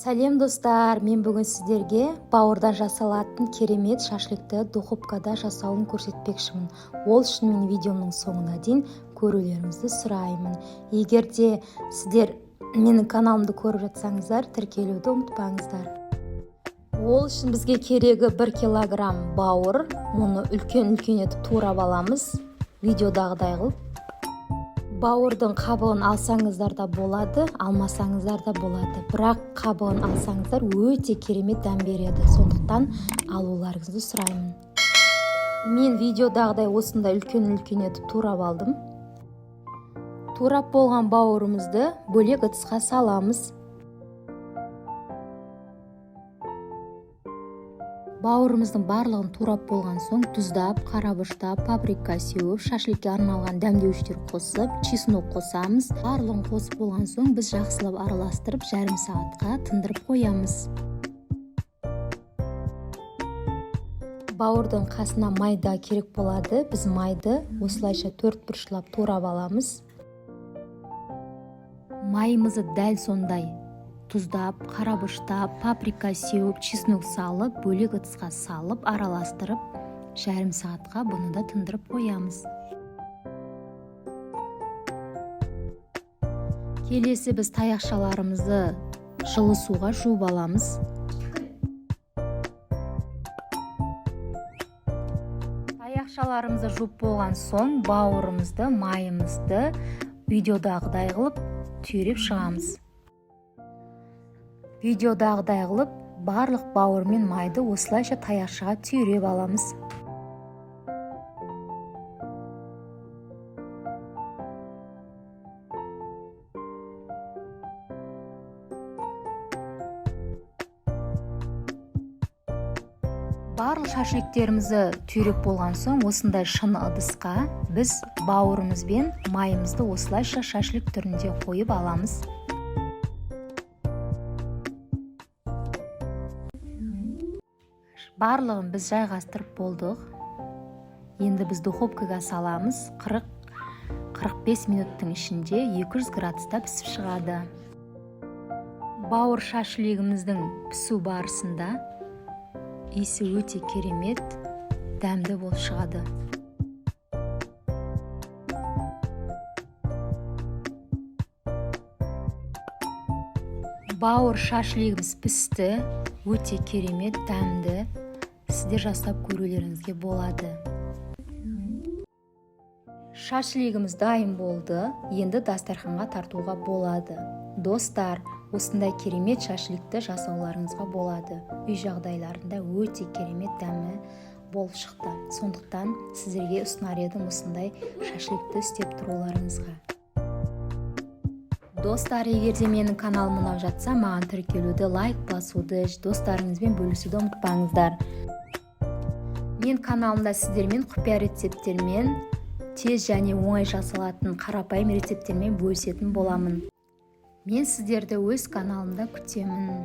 Сәлем достар, мен бүгін сіздерге бауырдан жасалатын керемет шашлыкты духовкада жасауын көрсетпекшімін. Ол үшін мен видеомның соңына дейін көрулеріңізді сұраймын. Егер де сіздер менің каналымды көріп жатсаңыздар, тіркелуді ұмытпаңыздар. Ол үшін бізге керегі 1 килограмм бауыр. Оны үлкен етіп турап аламыз. Видеодағыдай қылып. Бауырдың қабығын алсаңыздар да болады, алмасаңыздар да болады. Бірақ қабығын алсаңыздар өте керемет дәм береді. Сондықтан алуларыңызды сұраймын. Мен видеодағыдай осындай үлкен етіп турап алдым. Турап болған бауырымызды бөлек ыдысқа саламыз. Бауырымыздың барлығын турап болған соң тұздап, қарабұштап, паприка сеуіп, шашлыкке арналған дәмдеуіштер қосып, чеснок қосамыз. Барлығын қосып болған соң біз жақсылап араластырып, жарым сағатқа тындырып қоямыз. Бауырдың қасына майда керек болады. Біз майды осылайша 4 бұрышлап турап аламыз. Майымызды дәл сондай тұздап, қарабұштап, паприка сеуіп, чеснок салып, бөлек ыдысқа салып, араластырып, жарым сағатқа бұны да тындырып қоямыз. Келесі біз таяқшаларымызды жылы суға жуып аламыз. Таяқшаларымызды жуып болған соң бауырымызды, майымызды видеодағыдай қылып түйреп шығамыз. Видеодағыдай қылып, барлық бауыр мен майды осылайша таяқшаға түйреп аламыз. Барлық шашлыктерімізді түйреп болған соң, осындай шыны ыдысқа біз бауырымыз бен майымызды осылайша шашлык түрінде қойып аламыз. Барлығын біз жайғастырып болдық. Енді біз духовкаға саламыз. 40-45 минуттың ішінде 200 градуста пісіп шығады. Бауыр шашлығымыздың пісу барысында иісі өте керемет, дәмді болып шығады. Бауыр шашлығымыз пісті, өте керемет, дәмді. Сіздер жасап көрулеріңізге болады. Шашлығымыз дайын болды. Енді дастарханға тартуға болады. Достар, осындай керемет шашлыкты жасауларыңызға болады. Үй жағдайларында өте керемет дәмі болып шықты. Сондықтан сіздерге ұсынар едім осындай шашлыкты істеп тұруларыңызға. Достар, егер де менің каналым ұнап жатса, маған тіркелуді, лайк басуды, достарыңызбен бөлісуді ұмытпаңыздар. Мен каналымда сіздермен құпия рецепттермен, тез және оңай жасалатын қарапайым рецепттермен бөлісетін боламын. Мен сіздерді өз каналымда күтемін.